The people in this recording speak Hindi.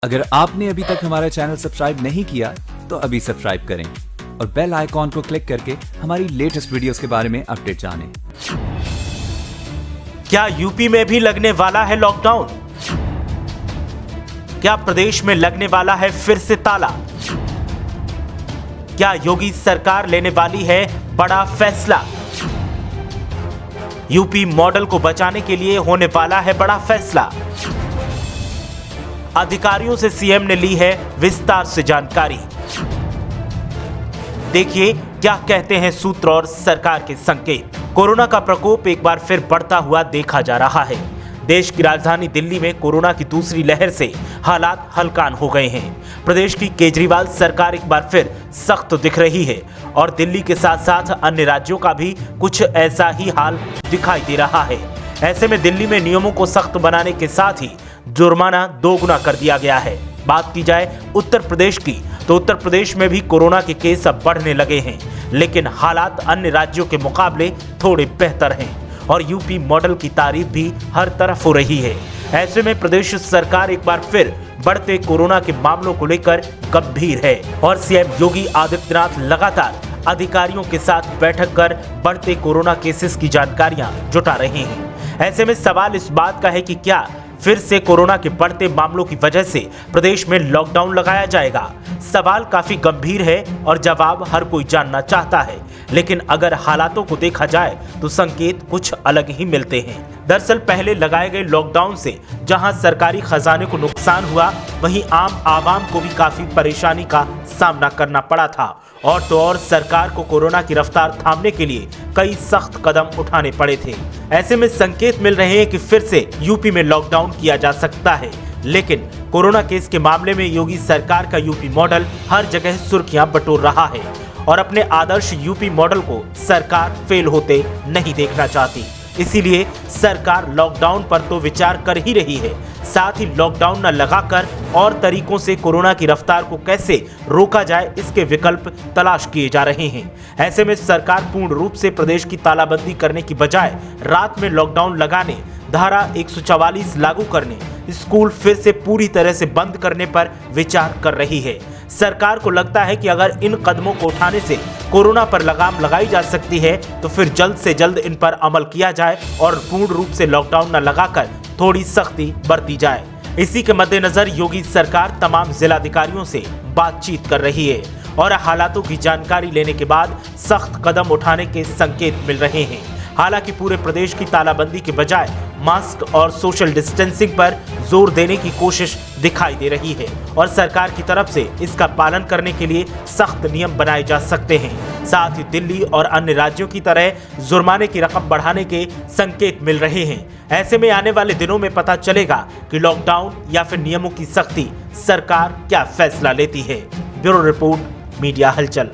अगर आपने अभी तक हमारा चैनल सब्सक्राइब नहीं किया तो अभी सब्सक्राइब करें और बेल आइकॉन को क्लिक करके हमारी लेटेस्ट वीडियोस के बारे में अपडेट जानें। क्या यूपी में भी लगने वाला है लॉकडाउन? क्या प्रदेश में लगने वाला है फिर से ताला? क्या योगी सरकार लेने वाली है बड़ा फैसला? यूपी मॉडल को बचाने के लिए होने वाला है बड़ा फैसला। अधिकारियों से सीएम ने ली है विस्तार से जानकारी। देखिए क्या कहते हैं सूत्र और सरकार के संकेत। कोरोना का प्रकोप एक बार फिर बढ़ता हुआ देखा जा रहा है। देश की राजधानी दिल्ली में कोरोना की दूसरी लहर से हालात हलकान हो गए हैं। प्रदेश की केजरीवाल सरकार एक बार फिर सख्त दिख रही है और दिल्ली के साथ साथ अन्य राज्यों का भी कुछ ऐसा ही हाल दिखाई दे रहा है। ऐसे में दिल्ली में नियमों को सख्त बनाने के साथ ही जुर्माना दोगुना कर दिया गया है। बात की जाए उत्तर प्रदेश की तो उत्तर प्रदेश में भी कोरोना के केस अब बढ़ने लगे हैं, लेकिन हालात अन्य राज्यों के मुकाबले थोड़े बेहतर हैं और यूपी मॉडल की तारीफ भी हर तरफ हो रही है। ऐसे में प्रदेश सरकार एक बार फिर बढ़ते कोरोना के मामलों को लेकर गंभीर है और सीएम योगी आदित्यनाथ लगातार अधिकारियों के साथ बैठक कर बढ़ते कोरोना केसेस की जानकारियां जुटा रहे हैं। ऐसे में सवाल इस बात का है कि क्या फिर से कोरोना के बढ़ते मामलों की वजह से प्रदेश में लॉकडाउन लगाया जाएगा? सवाल काफी गंभीर है और जवाब हर कोई जानना चाहता है, लेकिन अगर हालातों को देखा जाए तो संकेत कुछ अलग ही मिलते हैं। दरअसल पहले लगाए गए लॉकडाउन से जहां सरकारी खजाने को नुकसान हुआ, वहीं आम आवाम को भी काफी परेशानी का सामना करना पड़ा था और तो और सरकार को कोरोना की रफ्तार थामने के लिए कई सख्त कदम उठाने पड़े थे। ऐसे में संकेत मिल रहे हैं कि फिर से यूपी में लॉकडाउन किया जा सकता है, लेकिन कोरोना केस के मामले में योगी सरकार का यूपी मॉडल हर जगह सुर्खियां बटोर रहा है और अपने आदर्श यूपी मॉडल को सरकार फेल होते नहीं देखना चाहती। इसीलिए सरकार लॉकडाउन पर तो विचार कर ही रही है, साथ ही लॉकडाउन न लगाकर और तरीकों से कोरोना की रफ्तार को कैसे रोका जाए इसके विकल्प तलाश किए जा रहे हैं। ऐसे में सरकार पूर्ण रूप से प्रदेश की तालाबंदी करने की बजाय रात में लॉकडाउन लगाने, धारा 144 लागू करने, स्कूल फिर से पूरी तरह से बंद करने पर विचार कर रही है। सरकार को लगता है कि अगर इन कदमों को उठाने से कोरोना पर लगाम लगाई जा सकती है तो फिर जल्द से जल्द इन पर अमल किया जाए और पूर्ण रूप से लॉकडाउन न लगाकर थोड़ी सख्ती बरती जाए। इसी के मद्देनजर योगी सरकार तमाम जिलाधिकारियों से बातचीत कर रही है और हालातों की जानकारी लेने के बाद सख्त कदम उठाने के संकेत मिल रहे हैं। हालांकि पूरे प्रदेश की तालाबंदी के बजाय मास्क और सोशल डिस्टेंसिंग पर जोर देने की कोशिश दिखाई दे रही है और सरकार की तरफ से इसका पालन करने के लिए सख्त नियम बनाए जा सकते हैं। साथ ही दिल्ली और अन्य राज्यों की तरह जुर्माने की रकम बढ़ाने के संकेत मिल रहे हैं। ऐसे में आने वाले दिनों में पता चलेगा कि लॉकडाउन या फिर नियमों की सख्ती सरकार क्या फैसला लेती है। ब्यूरो रिपोर्ट, मीडिया हलचल।